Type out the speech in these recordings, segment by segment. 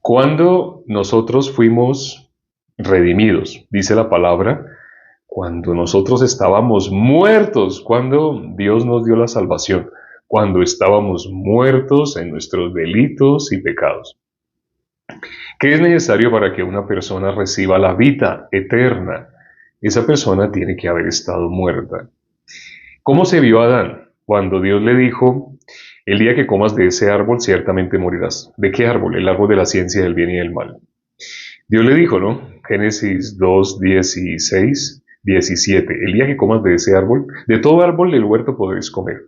Cuando nosotros fuimos redimidos, dice la palabra, cuando nosotros estábamos muertos, cuando Dios nos dio la salvación, cuando estábamos muertos en nuestros delitos y pecados. ¿Qué es necesario para que una persona reciba la vida eterna? Esa persona tiene que haber estado muerta. ¿Cómo se vio Adán? Cuando Dios le dijo, el día que comas de ese árbol ciertamente morirás. ¿De qué árbol? El árbol de la ciencia del bien y del mal. Dios le dijo, ¿no? Génesis 2, 16, 17. El día que comas de ese árbol, de todo árbol del huerto podréis comer.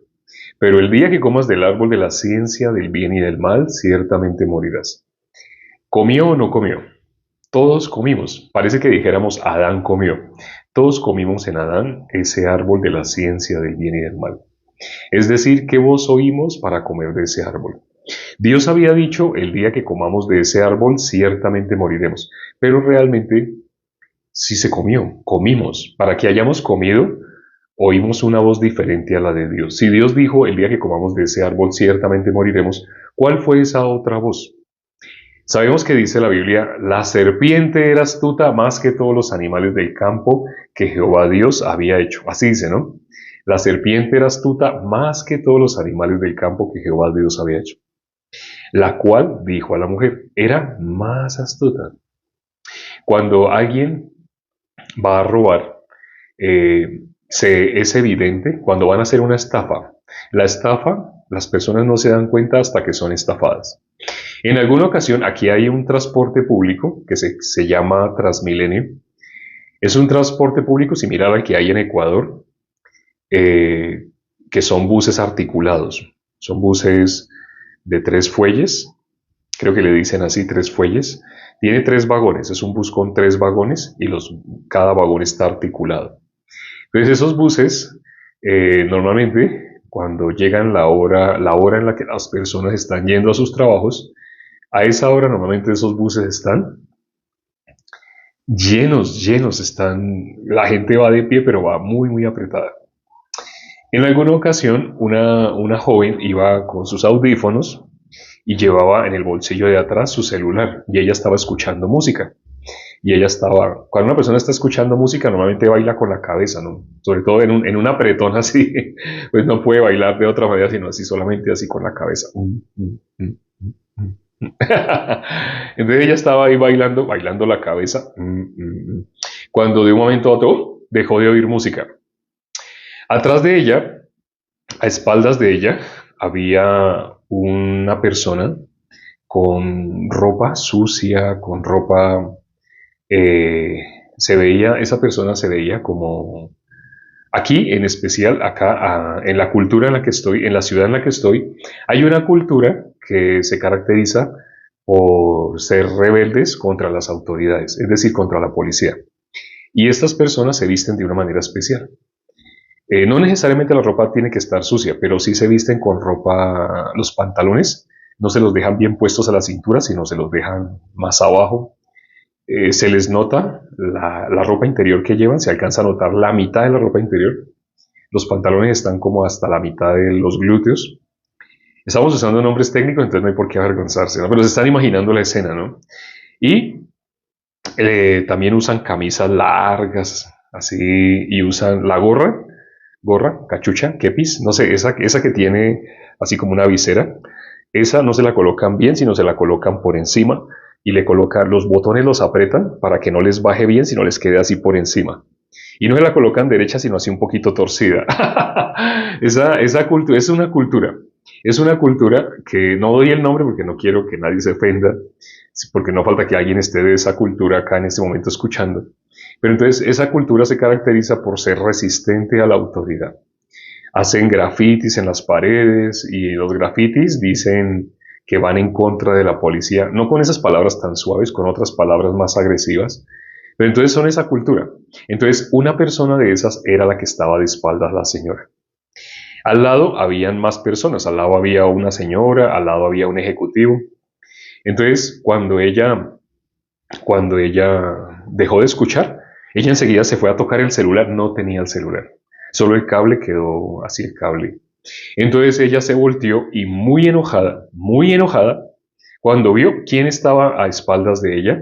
Pero el día que comas del árbol de la ciencia del bien y del mal, ciertamente morirás. ¿Comió o no comió? Todos comimos. Parece que dijéramos Adán comió. Todos comimos en Adán ese árbol de la ciencia del bien y del mal. Es decir, que vos oímos para comer de ese árbol. Dios había dicho, el día que comamos de ese árbol, ciertamente moriremos. Pero realmente sí se comió, comimos. Para que hayamos comido, oímos una voz diferente a la de Dios. Si Dios dijo, el día que comamos de ese árbol, ciertamente moriremos, ¿cuál fue esa otra voz? Sabemos que dice la Biblia, la serpiente era astuta más que todos los animales del campo que Jehová Dios había hecho. Así dice, ¿no? La serpiente era astuta más que todos los animales del campo que Jehová Dios había hecho. La cual dijo a la mujer, era más astuta. Cuando alguien va a robar, es evidente cuando van a hacer una estafa. La estafa, las personas no se dan cuenta hasta que son estafadas. En alguna ocasión, aquí hay un transporte público que se llama Transmilenio. Es un transporte público similar al que hay en Ecuador, que son buses articulados. Son buses de 3 fuelles, creo que le dicen así, 3 fuelles. Tiene 3 vagones, es un bus con 3 vagones y cada vagón está articulado. Entonces esos buses, normalmente, cuando llegan la hora en la que las personas están yendo a sus trabajos, a esa hora normalmente esos buses están llenos, la gente va de pie, pero va muy, muy apretada. En alguna ocasión, una joven iba con sus audífonos y llevaba en el bolsillo de atrás su celular y ella estaba escuchando música. Cuando una persona está escuchando música, normalmente baila con la cabeza, ¿no? Sobre todo en un apretón así, pues no puede bailar de otra manera, sino así, solamente así con la cabeza. Entonces ella estaba ahí bailando la cabeza, cuando de un momento a otro dejó de oír música. Atrás de ella, a espaldas de ella, había una persona con ropa sucia, con ropa, esa persona se veía como, aquí en especial, acá, en la cultura en la que estoy, en la ciudad en la que estoy, hay una cultura que se caracteriza por ser rebeldes contra las autoridades, es decir, contra la policía. Y estas personas se visten de una manera especial. No necesariamente la ropa tiene que estar sucia, pero sí se visten con ropa, los pantalones no se los dejan bien puestos a la cintura, sino se los dejan más abajo. Se les nota la ropa interior que llevan, se alcanza a notar la mitad de la ropa interior. Los pantalones están como hasta la mitad de los glúteos. Estamos usando nombres técnicos, entonces no hay por qué avergonzarse, ¿no? Pero se están imaginando la escena, ¿no? Y también usan camisas largas, así, y usan la gorra, cachucha, kepis, no sé, esa que tiene así como una visera, esa no se la colocan bien, sino se la colocan por encima y le colocan, los botones los apretan para que no les baje bien, sino les quede así por encima. Y no se la colocan derecha, sino así un poquito torcida. esa cultura es una cultura que no doy el nombre porque no quiero que nadie se ofenda, porque no falta que alguien esté de esa cultura acá en este momento escuchando. Pero entonces esa cultura se caracteriza por ser resistente a la autoridad. Hacen grafitis en las paredes y los grafitis dicen que van en contra de la policía, no con esas palabras tan suaves, con otras palabras más agresivas, pero entonces son esa cultura. Entonces una persona de esas era la que estaba de espaldas la señora. Al lado habían más personas, al lado había una señora, al lado había un ejecutivo. Entonces cuando ella dejó de escuchar, ella enseguida se fue a tocar el celular, no tenía el celular. Solo el cable quedó así, el cable. Entonces ella se volteó y muy enojada, Cuando vio quién estaba a espaldas de ella,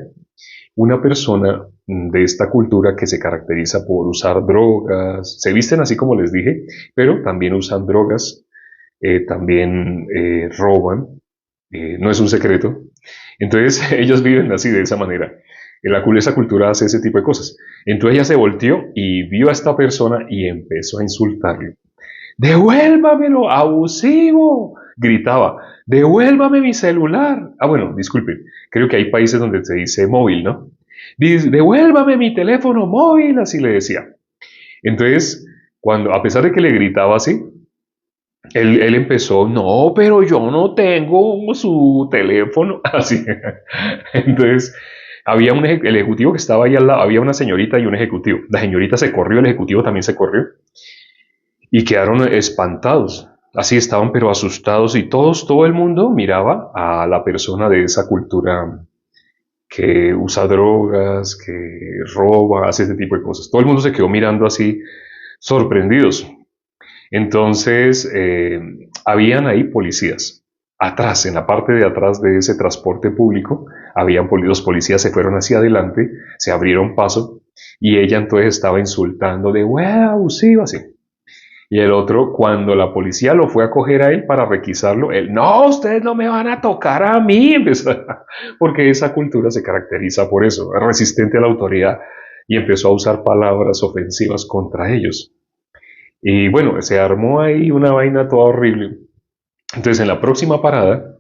una persona de esta cultura que se caracteriza por usar drogas, se visten así como les dije, pero también usan drogas, también roban, no es un secreto. Entonces ellos viven así de esa manera. Esa cultura hace ese tipo de cosas. Entonces ella se volteó y vio a esta persona y empezó a insultarle. ¡Devuélvamelo, abusivo! Gritaba, ¡devuélvame mi celular! Ah, bueno, disculpen, creo que hay países donde se dice móvil, ¿no? ¡Devuélvame mi teléfono móvil! Así le decía. Entonces, a pesar de que le gritaba así, él empezó, no, pero yo no tengo su teléfono. Así. Entonces, el ejecutivo que estaba ahí al lado, había una señorita y un ejecutivo. La señorita se corrió, el ejecutivo también se corrió y quedaron espantados. Así estaban, pero asustados y todo el mundo miraba a la persona de esa cultura que usa drogas, que roba, hace este tipo de cosas. Todo el mundo se quedó mirando así, sorprendidos. Entonces, habían ahí policías. Atrás, en la parte de atrás de ese transporte público, los policías se fueron hacia adelante, se abrieron paso, y ella entonces estaba insultando de, ¡wow, abusivo! Así. Y el otro, cuando la policía lo fue a coger a él para requisarlo, él, no, ustedes no me van a tocar a mí, porque esa cultura se caracteriza por eso, es resistente a la autoridad, y empezó a usar palabras ofensivas contra ellos. Y bueno, se armó ahí una vaina toda horrible. Entonces, en la próxima parada,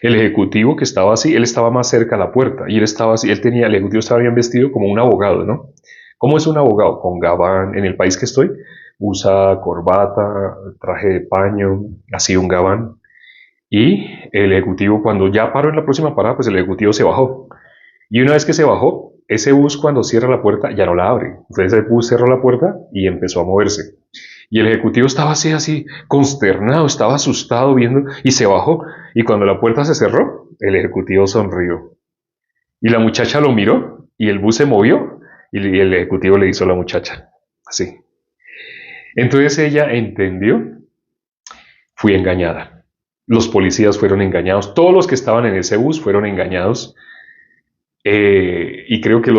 el ejecutivo que estaba así, él estaba más cerca a la puerta, y él estaba así, el ejecutivo estaba bien vestido como un abogado, ¿no? ¿Cómo es un abogado? Con gabán, en el país que estoy, usa corbata, traje de paño, así un gabán. Y el ejecutivo, cuando ya paró en la próxima parada, pues el ejecutivo se bajó. Y una vez que se bajó, ese bus cuando cierra la puerta ya no la abre. Entonces el bus cerró la puerta y empezó a moverse. Y el ejecutivo estaba así, consternado, estaba asustado viendo y se bajó. Y cuando la puerta se cerró, el ejecutivo sonrió. Y la muchacha lo miró y el bus se movió y el ejecutivo le hizo a la muchacha. Así. Entonces ella entendió, fui engañada. Los policías fueron engañados, todos los que estaban en ese bus fueron engañados. Y creo que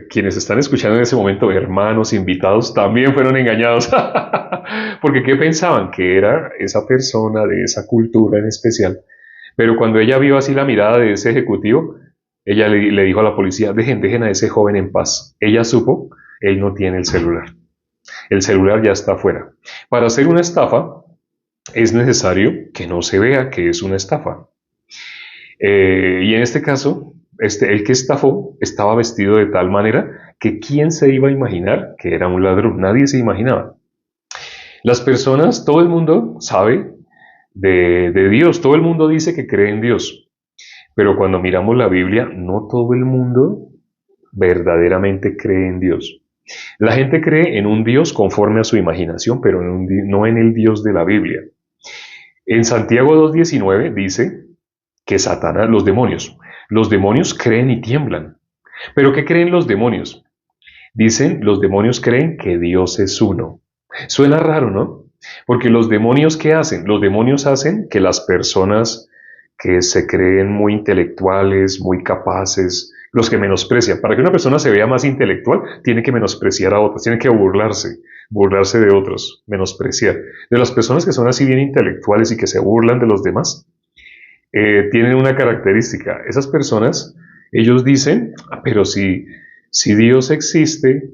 quienes están escuchando en ese momento, hermanos, invitados, también fueron engañados. Porque ¿qué pensaban? Que era esa persona de esa cultura en especial. Pero cuando ella vio así la mirada de ese ejecutivo, ella le dijo a la policía, dejen a ese joven en paz. Ella supo, él no tiene el celular. El celular ya está afuera. Para hacer una estafa, es necesario que no se vea que es una estafa. Y en este caso, el que estafó estaba vestido de tal manera que ¿quién se iba a imaginar que era un ladrón? Nadie se imaginaba. Las personas, todo el mundo sabe de Dios, todo el mundo dice que cree en Dios, pero cuando miramos la Biblia, no todo el mundo verdaderamente cree en Dios. La gente cree en un Dios conforme a su imaginación, pero no en el Dios de la Biblia. En Santiago 2:19 dice que Satanás, los demonios creen y tiemblan. ¿Pero qué creen los demonios? Dicen, los demonios creen que Dios es uno. Suena raro, ¿no? Porque los demonios, ¿qué hacen? Los demonios hacen que las personas que se creen muy intelectuales, muy capaces, los que menosprecian. Para que una persona se vea más intelectual, tiene que menospreciar a otras, tiene que burlarse de otros, menospreciar. De las personas que son así bien intelectuales y que se burlan de los demás, tienen una característica. Esas personas, ellos dicen, pero si Dios existe,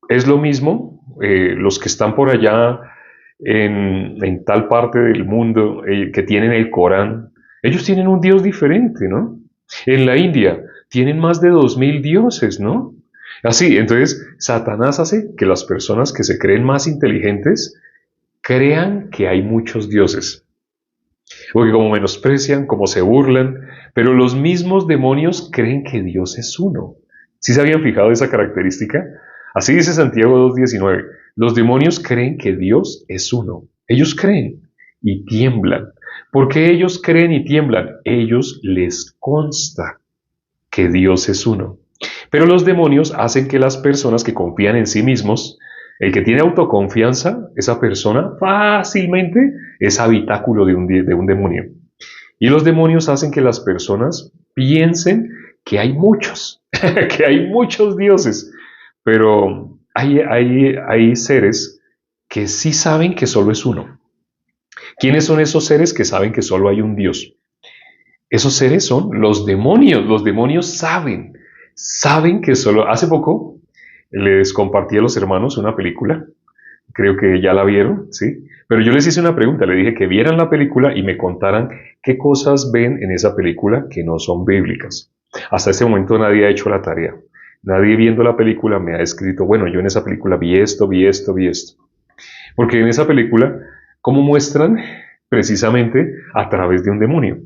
es lo mismo, los que están por allá en tal parte del mundo que tienen el Corán, ellos tienen un Dios diferente, ¿no? En la India tienen más de 2000 dioses, ¿no? Así, entonces Satanás hace que las personas que se creen más inteligentes crean que hay muchos dioses. Porque como menosprecian, como se burlan, pero los mismos demonios creen que Dios es uno. ¿Sí se habían fijado esa característica? Así dice Santiago 2:19. Los demonios creen que Dios es uno. Ellos creen y tiemblan. ¿Por qué ellos creen y tiemblan? Ellos les consta que Dios es uno. Pero los demonios hacen que las personas que confían en sí mismos, el que tiene autoconfianza, esa persona fácilmente es habitáculo de un demonio. Y los demonios hacen que las personas piensen que hay muchos, que hay muchos dioses, pero hay seres que sí saben que solo es uno. ¿Quiénes son esos seres que saben que solo hay un Dios? Esos seres son los demonios. Los demonios saben que solo... Hace poco les compartí a los hermanos una película, creo que ya la vieron, ¿sí? Pero yo les hice una pregunta, le dije que vieran la película y me contaran qué cosas ven en esa película que no son bíblicas. Hasta este momento nadie ha hecho la tarea. Nadie viendo la película me ha escrito, bueno, yo en esa película vi esto, vi esto, vi esto. Porque en esa película, ¿cómo muestran? Precisamente a través de un demonio.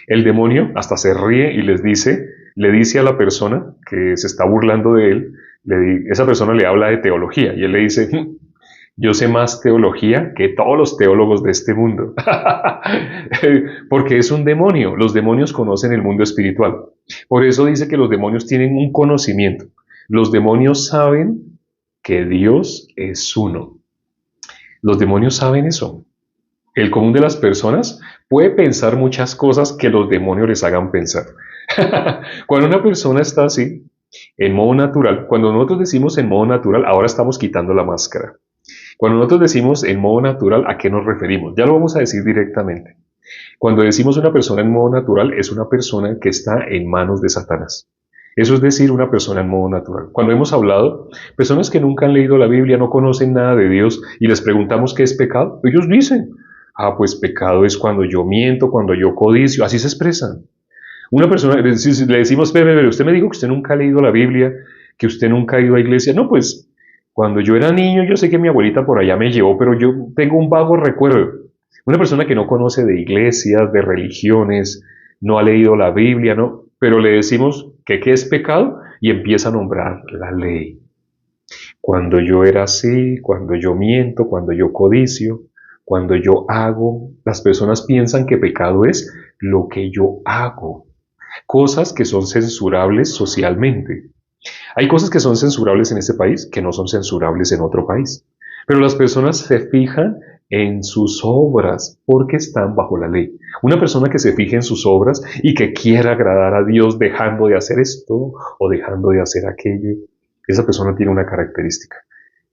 El demonio hasta se ríe y le dice a la persona que se está burlando de él, esa persona le habla de teología y él le dice, yo sé más teología que todos los teólogos de este mundo. Porque es un demonio. Los demonios conocen el mundo espiritual. Por eso dice que los demonios tienen un conocimiento. Los demonios saben que Dios es uno. Los demonios saben eso. El común de las personas puede pensar muchas cosas que los demonios les hagan pensar. Cuando una persona está así, en modo natural, cuando nosotros decimos en modo natural, ahora estamos quitando la máscara. Cuando nosotros decimos en modo natural, ¿a qué nos referimos? Ya lo vamos a decir directamente. Cuando decimos una persona en modo natural, es una persona que está en manos de Satanás. Eso es decir, una persona en modo natural. Cuando hemos hablado, personas que nunca han leído la Biblia, no conocen nada de Dios y les preguntamos qué es pecado, ellos dicen, pues pecado es cuando yo miento, cuando yo codicio, así se expresan. Una persona, le decimos, pero usted me dijo que usted nunca ha leído la Biblia, que usted nunca ha ido a iglesia. No, pues, cuando yo era niño, yo sé que mi abuelita por allá me llevó, pero yo tengo un vago recuerdo. Una persona que no conoce de iglesias, de religiones, no ha leído la Biblia, ¿no? Pero le decimos que qué es pecado y empieza a nombrar la ley. Cuando yo era así, cuando yo miento, cuando yo codicio, cuando yo hago, las personas piensan que pecado es lo que yo hago. Cosas que son censurables socialmente. Hay cosas que son censurables en este país que no son censurables en otro país. Pero las personas se fijan en sus obras porque están bajo la ley. Una persona que se fije en sus obras y que quiera agradar a Dios dejando de hacer esto o dejando de hacer aquello, esa persona tiene una característica.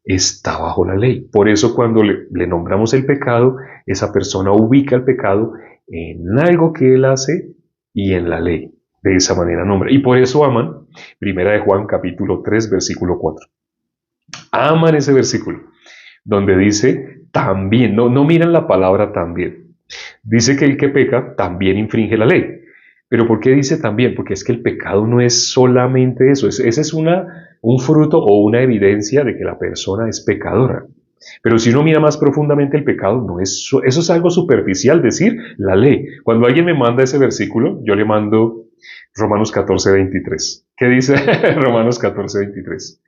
Está bajo la ley. Por eso cuando le nombramos el pecado, esa persona ubica el pecado en algo que él hace y en la ley. De esa manera nombra. Y por eso aman, primera de Juan capítulo 3, versículo 4. Aman ese versículo, donde dice también, no miran la palabra también. Dice que el que peca también infringe la ley. Pero ¿por qué dice también? Porque es que el pecado no es solamente eso. Ese es un fruto o una evidencia de que la persona es pecadora. Pero si uno mira más profundamente el pecado, no es, eso es algo superficial, decir la ley. Cuando alguien me manda ese versículo, yo le mando Romanos 14:23. ¿Qué dice Romanos 14:23?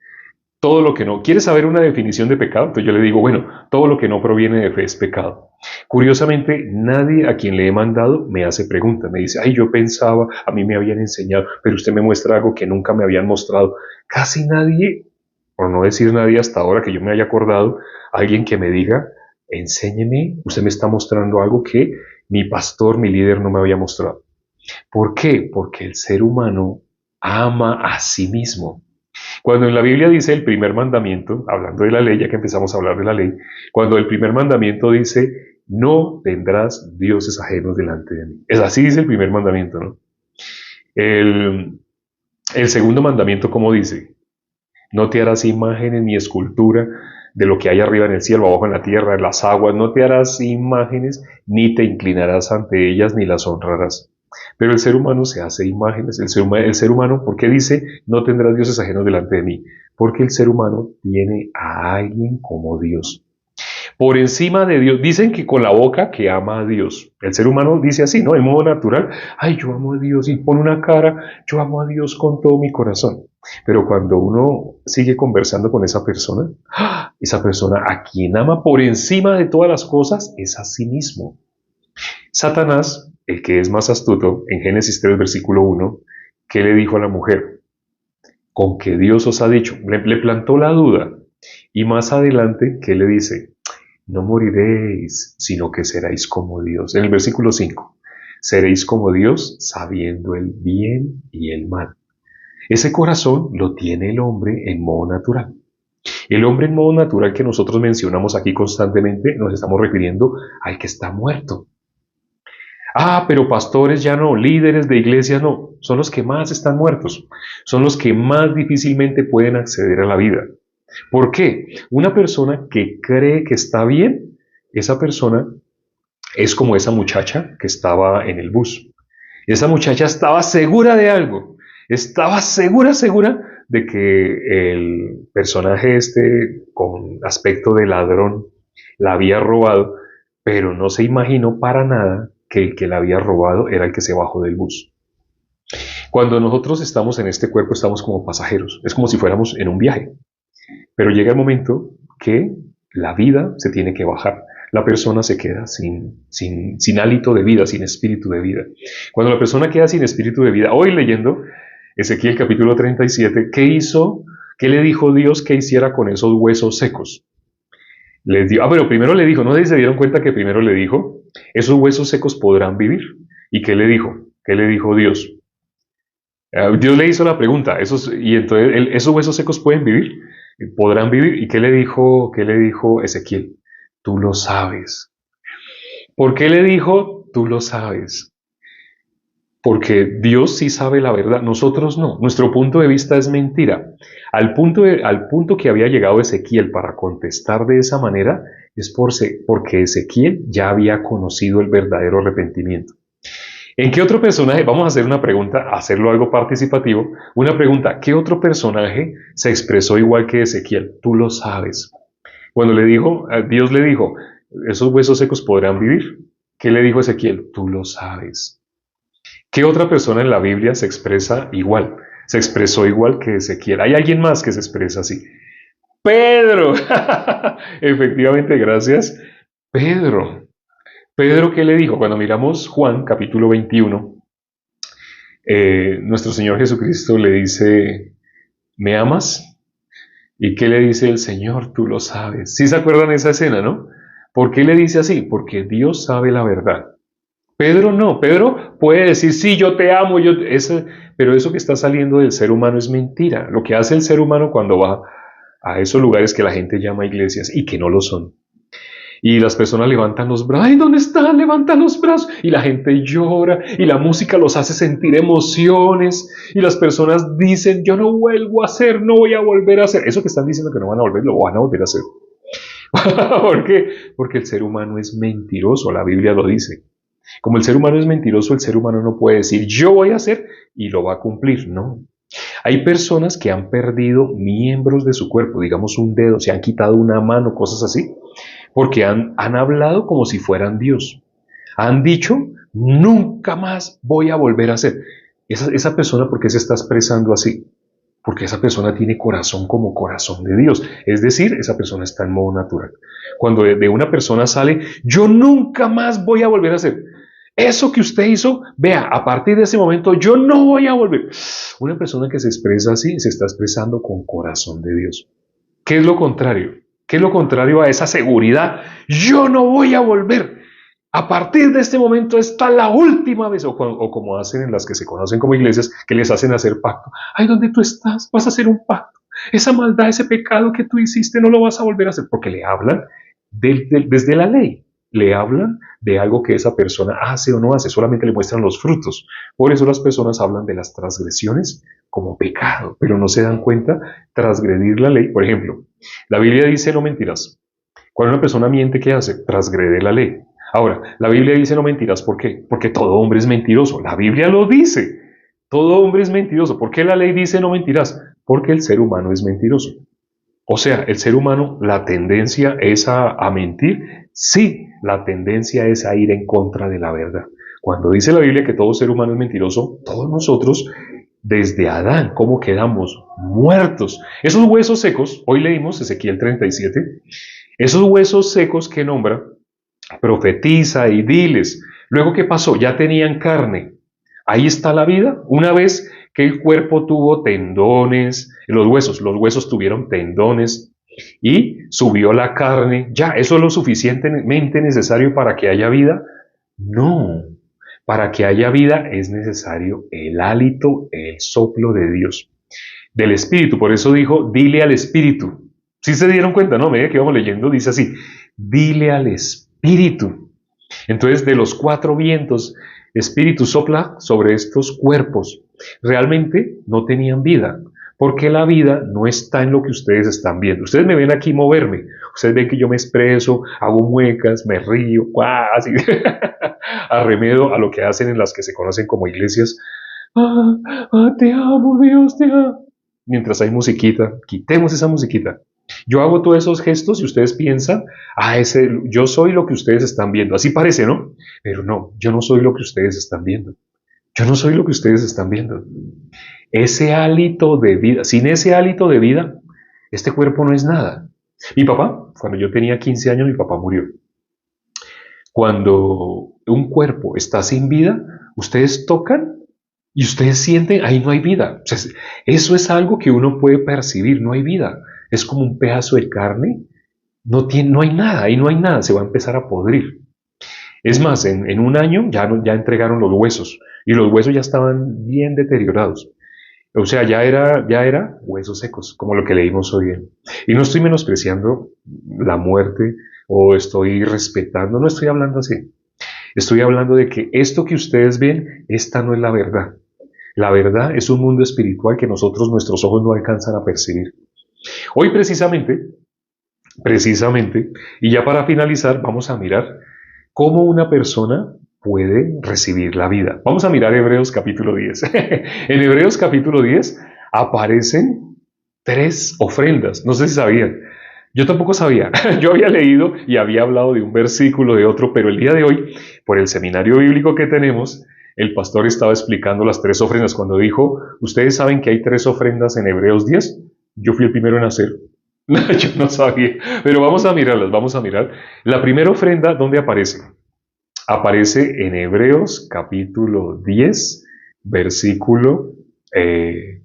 Todo lo que no. ¿Quieres saber una definición de pecado? Entonces yo le digo, bueno, todo lo que no proviene de fe es pecado. Curiosamente, nadie a quien le he mandado me hace preguntas. Me dice, yo pensaba, a mí me habían enseñado, pero usted me muestra algo que nunca me habían mostrado. Casi nadie, por no decir nadie hasta ahora que yo me haya acordado, alguien que me diga, enséñeme, usted me está mostrando algo que mi pastor, mi líder no me había mostrado. ¿Por qué? Porque el ser humano ama a sí mismo. Cuando en la Biblia dice el primer mandamiento, hablando de la ley, ya que empezamos a hablar de la ley, cuando el primer mandamiento dice, no tendrás dioses ajenos delante de mí. Es así dice el primer mandamiento, ¿no? El segundo mandamiento, ¿cómo dice? No te harás imágenes ni escultura de lo que hay arriba en el cielo, abajo en la tierra, en las aguas. No te harás imágenes, ni te inclinarás ante ellas, ni las honrarás. Pero el ser humano se hace imágenes. El ser humano, ¿por qué dice no tendrás dioses ajenos delante de mí? Porque el ser humano tiene a alguien como Dios. Por encima de Dios, dicen que con la boca que ama a Dios. El ser humano dice así, ¿no? En modo natural, yo amo a Dios, y pone una cara, yo amo a Dios con todo mi corazón. Pero cuando uno sigue conversando con esa persona a quien ama por encima de todas las cosas es a sí mismo. Satanás, el que es más astuto, en Génesis 3, versículo 1, ¿qué le dijo a la mujer? Con que Dios os ha dicho, le plantó la duda. Y más adelante, ¿qué le dice? No moriréis, sino que seréis como Dios. En el versículo 5. Seréis como Dios, sabiendo el bien y el mal. Ese corazón lo tiene el hombre en modo natural. El hombre en modo natural que nosotros mencionamos aquí constantemente, nos estamos refiriendo al que está muerto. Ah, pero pastores ya no, líderes de iglesias no, son los que más están muertos, son los que más difícilmente pueden acceder a la vida. ¿Por qué? Una persona que cree que está bien, esa persona es como esa muchacha que estaba en el bus. Esa muchacha estaba segura de algo, estaba segura de que el personaje este con aspecto de ladrón la había robado, pero no se imaginó para nada que el que la había robado era el que se bajó del bus. Cuando nosotros estamos en este cuerpo estamos como pasajeros, es como si fuéramos en un viaje, pero llega el momento que la vida se tiene que bajar. La persona se queda sin hálito de vida, sin espíritu de vida. Cuando la persona queda sin espíritu de vida, hoy leyendo Ezequiel capítulo 37, ¿qué hizo? ¿Qué le dijo Dios que hiciera con esos huesos secos? Les dio, pero primero le dijo, no sé si se dieron cuenta que primero le dijo, esos huesos secos podrán vivir. ¿Y qué le dijo? ¿Qué le dijo Dios? Dios le hizo la pregunta, y entonces esos huesos secos pueden vivir, podrán vivir. ¿Y qué le dijo Ezequiel? Tú lo sabes. ¿Por qué le dijo? Tú lo sabes. Porque Dios sí sabe la verdad, nosotros no. Nuestro punto de vista es mentira. Al punto que había llegado Ezequiel para contestar de esa manera es porque Ezequiel ya había conocido el verdadero arrepentimiento. ¿En qué otro personaje? Vamos a hacer una pregunta, hacerlo algo participativo. Una pregunta, ¿qué otro personaje se expresó igual que Ezequiel? Tú lo sabes. Cuando le dijo, Dios le dijo, esos huesos secos podrán vivir. ¿Qué le dijo Ezequiel? Tú lo sabes. ¿Qué otra persona en la Biblia se expresa igual? Se expresó igual que Ezequiel. ¿Hay alguien más que se expresa así? Pedro. Efectivamente, gracias. Pedro. Pedro, ¿qué le dijo? Cuando miramos Juan, capítulo 21, nuestro Señor Jesucristo le dice, ¿me amas? ¿Y qué le dice el Señor? Tú lo sabes. ¿Sí se acuerdan de esa escena, no? ¿Por qué le dice así? Porque Dios sabe la verdad. Pedro no, Pedro puede decir, sí, yo te amo, pero eso que está saliendo del ser humano es mentira. Lo que hace el ser humano cuando va a esos lugares que la gente llama iglesias y que no lo son. Y las personas levantan los brazos, ¡ay, ¿dónde están? Levantan los brazos. Y la gente llora y la música los hace sentir emociones. Y las personas dicen, yo no vuelvo a hacer, no voy a volver a hacer. Eso que están diciendo que no van a volver, lo van a volver a hacer. ¿Por qué? Porque el ser humano es mentiroso, la Biblia lo dice. Como el ser humano es mentiroso, el ser humano no puede decir yo voy a hacer y lo va a cumplir, no. Hay personas que han perdido miembros de su cuerpo, digamos un dedo, se han quitado una mano, cosas así, porque han hablado como si fueran Dios. Han dicho, nunca más voy a volver a hacer. Esa persona, ¿por qué se está expresando así? Porque esa persona tiene corazón como corazón de Dios. Es decir, esa persona está en modo natural. Cuando de una persona sale, yo nunca más voy a volver a hacer. Eso que usted hizo, vea, a partir de ese momento yo no voy a volver. Una persona que se expresa así, se está expresando con corazón de Dios. ¿Qué es lo contrario? ¿Qué es lo contrario a esa seguridad? Yo no voy a volver. A partir de este momento está la última vez, o como hacen en las que se conocen como iglesias, que les hacen hacer pacto. Ay, ¿dónde tú estás? Vas a hacer un pacto. Esa maldad, ese pecado que tú hiciste, no lo vas a volver a hacer, porque le hablan desde la ley. Le hablan de algo que esa persona hace o no hace, solamente le muestran los frutos. Por eso las personas hablan de las transgresiones como pecado, pero no se dan cuenta transgredir la ley. Por ejemplo, la Biblia dice no mentirás. Cuando una persona miente, ¿qué hace? Transgrede la ley. Ahora, la Biblia dice no mentirás, ¿por qué? Porque todo hombre es mentiroso. La Biblia lo dice. Todo hombre es mentiroso. ¿Por qué la ley dice no mentirás? Porque el ser humano es mentiroso. O sea, el ser humano, la tendencia es a mentir. Sí, la tendencia es a ir en contra de la verdad. Cuando dice la Biblia que todo ser humano es mentiroso, todos nosotros, desde Adán, ¿cómo quedamos? Muertos. Esos huesos secos, hoy leímos Ezequiel 37, esos huesos secos que nombra, profetiza y diles. Luego, ¿qué pasó? Ya tenían carne. Ahí está la vida. Una vez que el cuerpo tuvo tendones, los huesos tuvieron tendones y subió la carne, ya, ¿eso es lo suficientemente necesario para que haya vida? No. Para que haya vida es necesario el hálito, el soplo de Dios, del Espíritu. Por eso dijo, dile al Espíritu. Si se dieron cuenta, ¿no? Medida que vamos leyendo, dice así, dile al Espíritu. Entonces, de los cuatro vientos, Espíritu sopla sobre estos cuerpos. Realmente no tenían vida, porque la vida no está en lo que ustedes están viendo. Ustedes me ven aquí moverme, ustedes ven que yo me expreso, hago muecas, me río, así, arremedo a lo que hacen en las que se conocen como iglesias. Te amo, Dios, te amo. Mientras hay musiquita, quitemos esa musiquita. Yo hago todos esos gestos y ustedes piensan, yo soy lo que ustedes están viendo. Así parece, ¿no? Pero no, yo no soy lo que ustedes están viendo. Yo no soy lo que ustedes están viendo. Ese hálito de vida, sin ese hálito de vida, este cuerpo no es nada. Mi papá, cuando yo tenía 15 años, mi papá murió. Cuando un cuerpo está sin vida, ustedes tocan y ustedes sienten, ahí no hay vida. O sea, eso es algo que uno puede percibir, no hay vida. Es como un pedazo de carne, no hay nada, ahí no hay nada, se va a empezar a podrir. Es más, en un año ya entregaron los huesos y los huesos ya estaban bien deteriorados. O sea, ya era huesos secos, como lo que leímos hoy. Y no estoy menospreciando la muerte o estoy respetando, no estoy hablando así. Estoy hablando de que esto que ustedes ven, esta no es la verdad. La verdad es un mundo espiritual que nuestros ojos no alcanzan a percibir. Hoy precisamente, y ya para finalizar, vamos a mirar cómo una persona puede recibir la vida. Vamos a mirar Hebreos capítulo 10. En Hebreos capítulo 10 aparecen 3 ofrendas. No sé si sabían. Yo tampoco sabía. Yo había leído y había hablado de un versículo, de otro, pero el día de hoy, por el seminario bíblico que tenemos, el pastor estaba explicando las 3 ofrendas. Cuando dijo, ustedes saben que hay 3 ofrendas en Hebreos 10, yo fui el primero en hacer. Yo no sabía, pero vamos a mirarlas, vamos a mirar. La primera ofrenda, ¿dónde aparece? Aparece en Hebreos capítulo 10, versículo 9.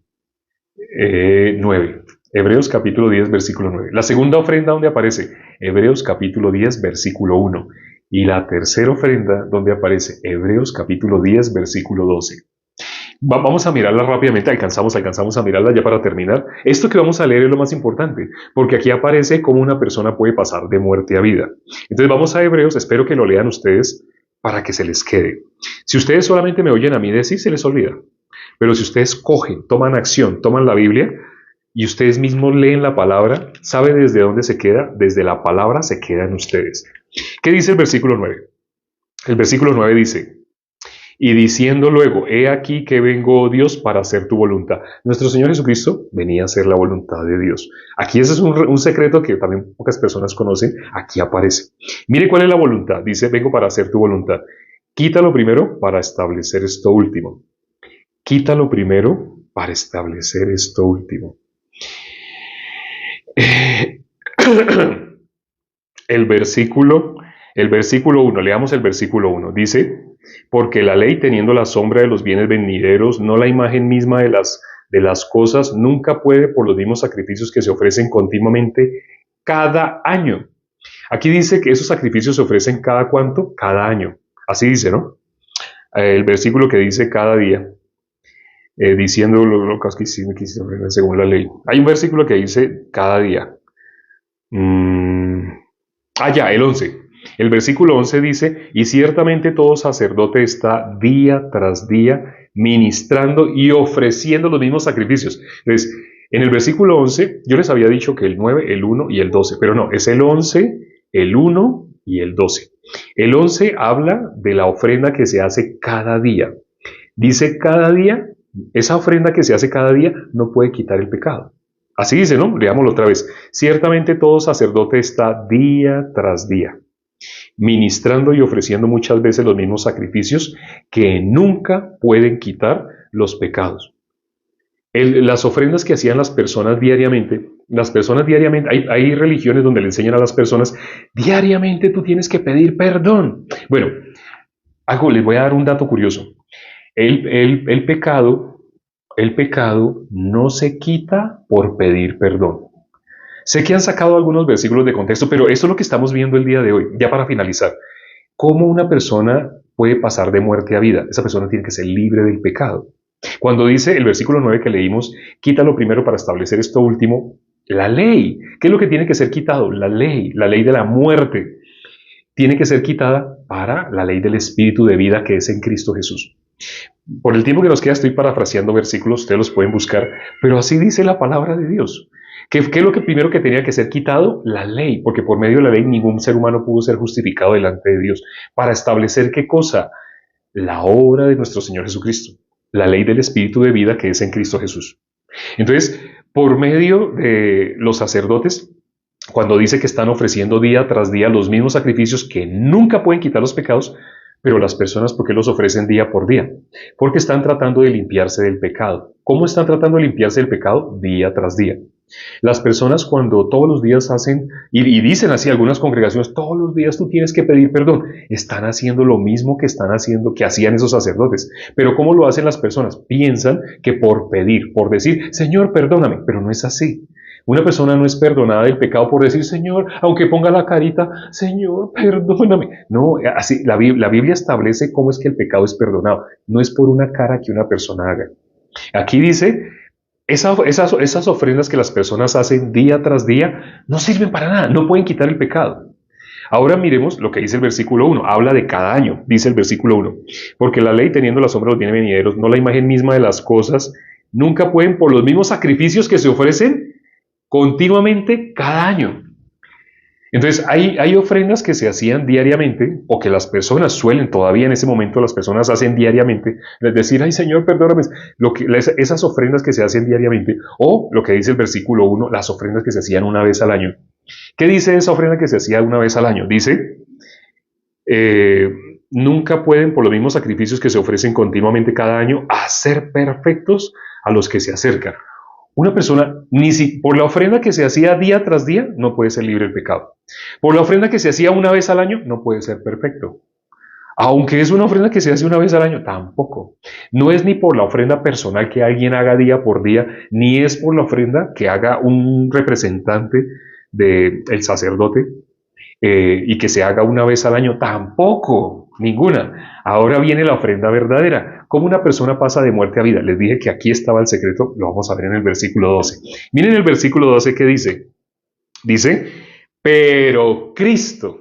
Hebreos capítulo 10, versículo 9. La segunda ofrenda, ¿dónde aparece? Hebreos capítulo 10, versículo 1. Y la tercera ofrenda, ¿dónde aparece? Hebreos capítulo 10, versículo 12. Vamos a mirarla rápidamente, alcanzamos a mirarla ya para terminar. Esto que vamos a leer es lo más importante, porque aquí aparece cómo una persona puede pasar de muerte a vida. Entonces vamos a Hebreos, espero que lo lean ustedes para que se les quede. Si ustedes solamente me oyen a mí decir, se les olvida. Pero si ustedes cogen, toman acción, toman la Biblia y ustedes mismos leen la palabra, ¿sabe desde dónde se queda? Desde la palabra se quedan ustedes. ¿Qué dice el versículo 9? El versículo 9 dice, y diciendo luego, he aquí que vengo, oh Dios, para hacer tu voluntad. Nuestro Señor Jesucristo venía a hacer la voluntad de Dios. Aquí ese es un secreto que también pocas personas conocen. Aquí aparece. Mire cuál es la voluntad. Dice, vengo para hacer tu voluntad. Quítalo primero para establecer esto último. Quítalo primero para establecer esto último. El versículo 1, leamos el versículo 1. Dice, porque la ley, teniendo la sombra de los bienes venideros, no la imagen misma de las cosas, nunca puede, por los mismos sacrificios que se ofrecen continuamente cada año. Aquí dice que esos sacrificios se ofrecen cada cuánto, cada año. Así dice, ¿no? El versículo que dice cada día, diciendo lo que según la ley. Hay un versículo que dice cada día. Ya, el 11. El versículo 11 dice, y ciertamente todo sacerdote está día tras día ministrando y ofreciendo los mismos sacrificios. Entonces, en el versículo 11, yo les había dicho que el 9, el 1 y el 12, pero no, es el 11, el 1 y el 12. El 11 habla de la ofrenda que se hace cada día. Dice cada día, esa ofrenda que se hace cada día no puede quitar el pecado. Así dice, ¿no? Leámoslo otra vez. Ciertamente todo sacerdote está día tras día ministrando y ofreciendo muchas veces los mismos sacrificios que nunca pueden quitar los pecados. Las ofrendas que hacían las personas diariamente, hay religiones donde le enseñan a las personas, diariamente tú tienes que pedir perdón. Bueno, les voy a dar un dato curioso. El pecado no se quita por pedir perdón. Sé que han sacado algunos versículos de contexto, pero esto es lo que estamos viendo el día de hoy, ya para finalizar. Cómo una persona puede pasar de muerte a vida. Esa persona tiene que ser libre del pecado. Cuando dice el versículo 9 que leímos, quítalo primero para establecer esto último, la ley. ¿Qué es lo que tiene que ser quitado? La ley de la muerte. Tiene que ser quitada para la ley del espíritu de vida que es en Cristo Jesús. Por el tiempo que nos queda estoy parafraseando versículos, ustedes los pueden buscar, pero así dice la palabra de Dios. ¿Qué es lo que primero que tenía que ser quitado? La ley, porque por medio de la ley ningún ser humano pudo ser justificado delante de Dios. ¿Para establecer qué cosa? La obra de nuestro Señor Jesucristo, la ley del espíritu de vida que es en Cristo Jesús. Entonces, por medio de los sacerdotes, cuando dice que están ofreciendo día tras día los mismos sacrificios que nunca pueden quitar los pecados, pero las personas, ¿por qué los ofrecen día por día? Porque están tratando de limpiarse del pecado. ¿Cómo están tratando de limpiarse del pecado? Día tras día. Las personas cuando todos los días hacen, y dicen así algunas congregaciones, todos los días tú tienes que pedir perdón, están haciendo lo mismo que están haciendo, que hacían esos sacerdotes. Pero ¿cómo lo hacen las personas? Piensan que por pedir, por decir, Señor, perdóname, pero no es así. Una persona no es perdonada del pecado por decir, Señor, aunque ponga la carita, Señor, perdóname. No, así la Biblia establece cómo es que el pecado es perdonado. No es por una cara que una persona haga. Aquí dice, esas ofrendas que las personas hacen día tras día no sirven para nada, no pueden quitar el pecado. Ahora miremos lo que dice el versículo 1, habla de cada año, dice el versículo 1, porque la ley teniendo la sombra de los bienes venideros, no la imagen misma de las cosas, nunca pueden por los mismos sacrificios que se ofrecen continuamente cada año. Entonces hay ofrendas que se hacían diariamente o que las personas suelen todavía en ese momento, las personas hacen diariamente, es decir, ay Señor, perdóname, esas ofrendas que se hacen diariamente, o lo que dice el versículo 1, las ofrendas que se hacían una vez al año. ¿Qué dice esa ofrenda que se hacía una vez al año? Dice, nunca pueden por los mismos sacrificios que se ofrecen continuamente cada año hacer perfectos a los que se acercan. Una persona, ni si por la ofrenda que se hacía día tras día, no puede ser libre del pecado. Por la ofrenda que se hacía una vez al año, no puede ser perfecto. Aunque es una ofrenda que se hace una vez al año, tampoco. No es ni por la ofrenda personal que alguien haga día por día, ni es por la ofrenda que haga un representante del sacerdote y que se haga una vez al año, tampoco, ninguna. Ahora viene la ofrenda verdadera. ¿Cómo una persona pasa de muerte a vida? Les dije que aquí estaba el secreto, lo vamos a ver en el versículo 12. Miren el versículo 12 que dice. Dice, pero Cristo.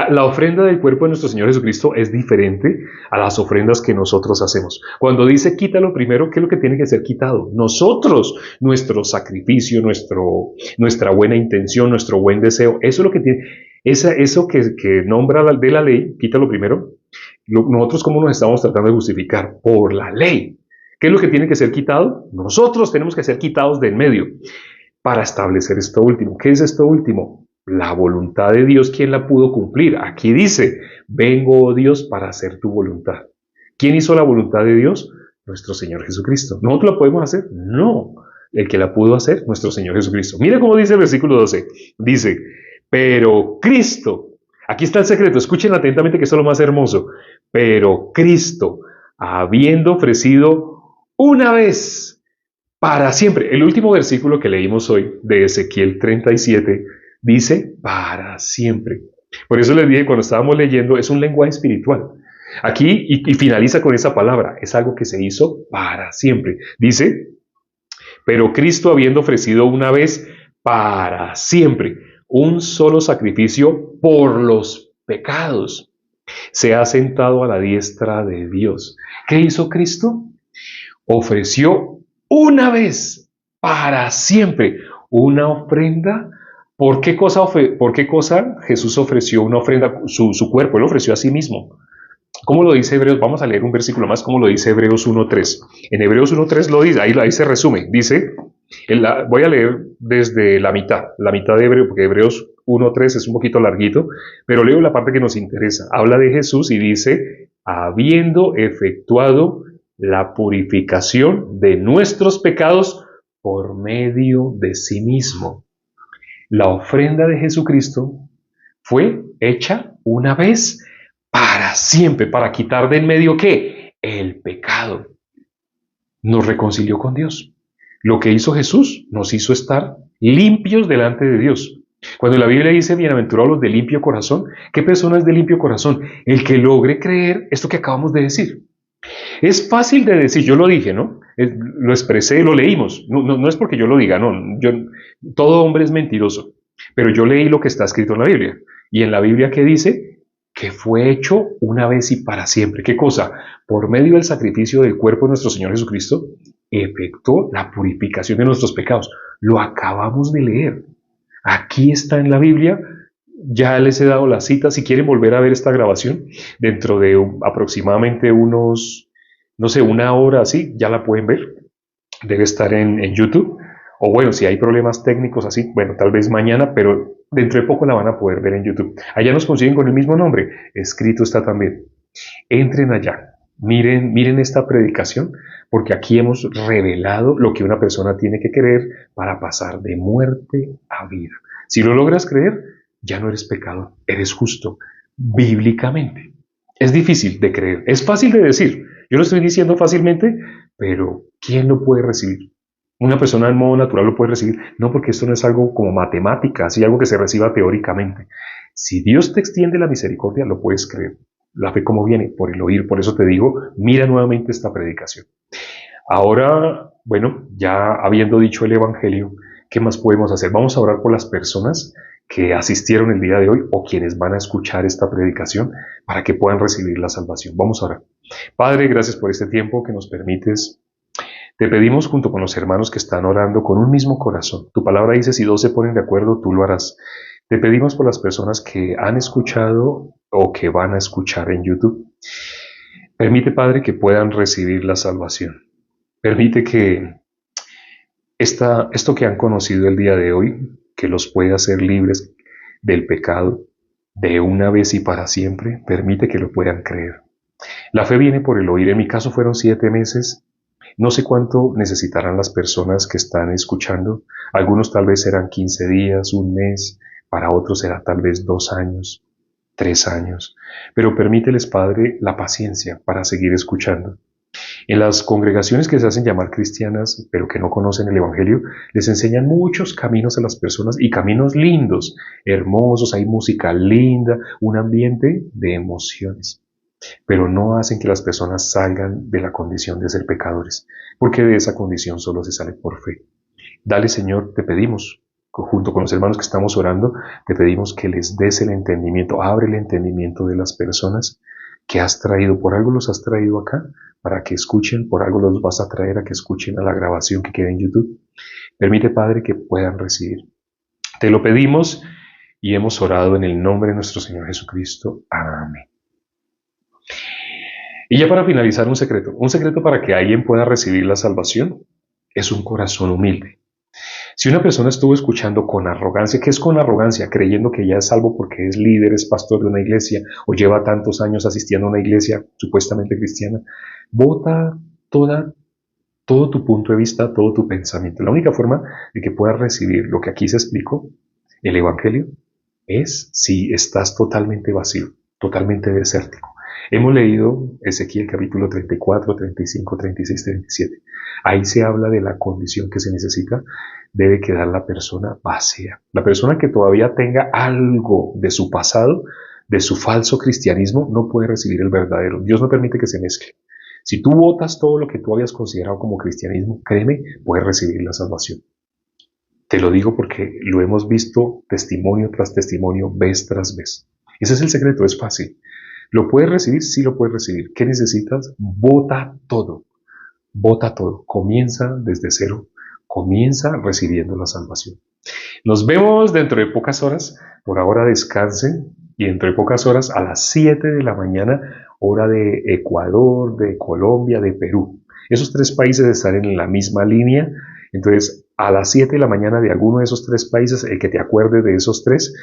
La ofrenda del cuerpo de nuestro Señor Jesucristo es diferente a las ofrendas que nosotros hacemos. Cuando dice quítalo primero, ¿qué es lo que tiene que ser quitado? Nosotros, nuestro sacrificio, nuestra buena intención, nuestro buen deseo, eso es lo que tiene, eso que nombra de la ley, quítalo primero. Nosotros, ¿cómo nos estamos tratando de justificar? Por la ley. ¿Qué es lo que tiene que ser quitado? Nosotros tenemos que ser quitados del medio para establecer esto último. ¿Qué es esto último? La voluntad de Dios, ¿quién la pudo cumplir? Aquí dice, vengo, oh Dios, para hacer tu voluntad. ¿Quién hizo la voluntad de Dios? Nuestro Señor Jesucristo. ¿Nosotros la podemos hacer? No. El que la pudo hacer, nuestro Señor Jesucristo. Mira cómo dice el versículo 12. Dice, pero Cristo, aquí está el secreto, escuchen atentamente que esto es lo más hermoso. Pero Cristo, habiendo ofrecido una vez para siempre. El último versículo que leímos hoy de Ezequiel 37 dice para siempre. Por eso les dije cuando estábamos leyendo, es un lenguaje espiritual. Aquí, y finaliza con esa palabra, es algo que se hizo para siempre. Dice, pero Cristo habiendo ofrecido una vez para siempre un solo sacrificio por los pecados, se ha sentado a la diestra de Dios. ¿Qué hizo Cristo? Ofreció una vez para siempre una ofrenda. ¿Por qué cosa Jesús ofreció una ofrenda? Su cuerpo, él ofreció a sí mismo. ¿Cómo lo dice Hebreos? Vamos a leer un versículo más, ¿cómo lo dice Hebreos 1.3? En Hebreos 1.3 lo dice, ahí se resume. Dice, voy a leer desde la mitad de Hebreos, porque Hebreos 1.3 es un poquito larguito, pero leo la parte que nos interesa. Habla de Jesús y dice, habiendo efectuado la purificación de nuestros pecados por medio de sí mismo. La ofrenda de Jesucristo fue hecha una vez para siempre, para quitar de en medio ¿qué? El pecado. Nos reconcilió con Dios. Lo que hizo Jesús nos hizo estar limpios delante de Dios. Cuando la Biblia dice bienaventurados los de limpio corazón, ¿qué persona es de limpio corazón? El que logre creer esto que acabamos de decir. Es fácil de decir, yo lo dije, ¿no? Lo expresé, lo leímos. No es porque yo lo diga, no. Todo hombre es mentiroso. Pero yo leí lo que está escrito en la Biblia. Y en la Biblia, ¿qué dice? Que fue hecho una vez y para siempre. ¿Qué cosa? Por medio del sacrificio del cuerpo de nuestro Señor Jesucristo, efectuó la purificación de nuestros pecados. Lo acabamos de leer. Aquí está en la Biblia. Ya les he dado la cita. Si quieren volver a ver esta grabación, dentro de aproximadamente unos, no sé, una hora así, ya la pueden ver. Debe estar en YouTube. O bueno, si hay problemas técnicos así, bueno, tal vez mañana, pero dentro de poco la van a poder ver en YouTube. Allá nos consiguen con el mismo nombre. Escrito está también. Entren allá. Miren esta predicación, porque aquí hemos revelado lo que una persona tiene que creer para pasar de muerte a vida. Si lo logras creer, ya no eres pecador, eres justo, bíblicamente. Es difícil de creer, es fácil de decir. Yo lo estoy diciendo fácilmente, pero ¿quién lo puede recibir? Una persona en modo natural lo puede recibir. No, porque esto no es algo como matemática, así algo que se reciba teóricamente. Si Dios te extiende la misericordia, lo puedes creer. La fe como viene, por el oír. Por eso te digo, mira nuevamente esta predicación. Ahora, bueno, ya habiendo dicho el Evangelio, ¿qué más podemos hacer? Vamos a orar por las personas que asistieron el día de hoy o quienes van a escuchar esta predicación para que puedan recibir la salvación. Vamos a orar. Padre, gracias por este tiempo que nos permites. Te pedimos junto con los hermanos que están orando con un mismo corazón. Tu palabra dice, si dos se ponen de acuerdo, tú lo harás. Te pedimos por las personas que han escuchado o que van a escuchar en YouTube. Permite, Padre, que puedan recibir la salvación. Permite que esto que han conocido el día de hoy, que los pueda hacer libres del pecado de una vez y para siempre, permite que lo puedan creer. La fe viene por el oír. En mi caso fueron 7 meses. No sé cuánto necesitarán las personas que están escuchando. Algunos tal vez serán 15 días, un mes, para otros será tal vez 2 años, 3 años. Pero permíteles, Padre, la paciencia para seguir escuchando. En las congregaciones que se hacen llamar cristianas, pero que no conocen el Evangelio, les enseñan muchos caminos a las personas y caminos lindos, hermosos, hay música linda, un ambiente de emociones, pero no hacen que las personas salgan de la condición de ser pecadores, porque de esa condición solo se sale por fe. Dale, Señor, te pedimos, junto con los hermanos que estamos orando, te pedimos que les des el entendimiento, abre el entendimiento de las personas que has traído, por algo los has traído acá, para que escuchen, por algo los vas a traer a que escuchen a la grabación que queda en YouTube. Permite, Padre, que puedan recibir. Te lo pedimos y hemos orado en el nombre de nuestro Señor Jesucristo. Amén. Y ya para finalizar, un secreto para que alguien pueda recibir la salvación es un corazón humilde. Si una persona estuvo escuchando con arrogancia, ¿qué es con arrogancia? Creyendo que ya es salvo porque es líder, es pastor de una iglesia o lleva tantos años asistiendo a una iglesia supuestamente cristiana, bota todo tu punto de vista, todo tu pensamiento. La única forma de que puedas recibir lo que aquí se explicó, el Evangelio, es si estás totalmente vacío, totalmente desértico. Hemos leído Ezequiel capítulo 34, 35, 36, 37. Ahí se habla de la condición que se necesita. Debe quedar la persona vacía. La persona que todavía tenga algo de su pasado, de su falso cristianismo, no puede recibir el verdadero. Dios no permite que se mezcle. Si tú votas todo lo que tú habías considerado como cristianismo, créeme, puedes recibir la salvación. Te lo digo porque lo hemos visto testimonio tras testimonio, vez tras vez. Ese es el secreto, es fácil. ¿Lo puedes recibir? Sí lo puedes recibir. ¿Qué necesitas? Vota todo. Vota todo. Comienza desde cero. Comienza recibiendo la salvación. Nos vemos dentro de pocas horas. Por ahora descansen. Y dentro de pocas horas a las 7 de la mañana, hora de Ecuador, de Colombia, de Perú. Esos 3 países están en la misma línea. Entonces, a las 7 de la mañana de alguno de esos 3 países, el que te acuerde de esos 3,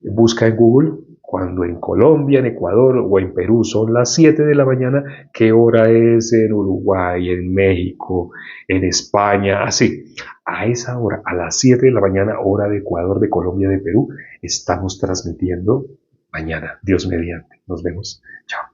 busca en Google cuando en Colombia, en Ecuador o en Perú son las 7 de la mañana, qué hora es en Uruguay, en México, en España, así. A esa hora, a las 7 de la mañana, hora de Ecuador, de Colombia, de Perú, estamos transmitiendo mañana, Dios mediante. Nos vemos. Chao.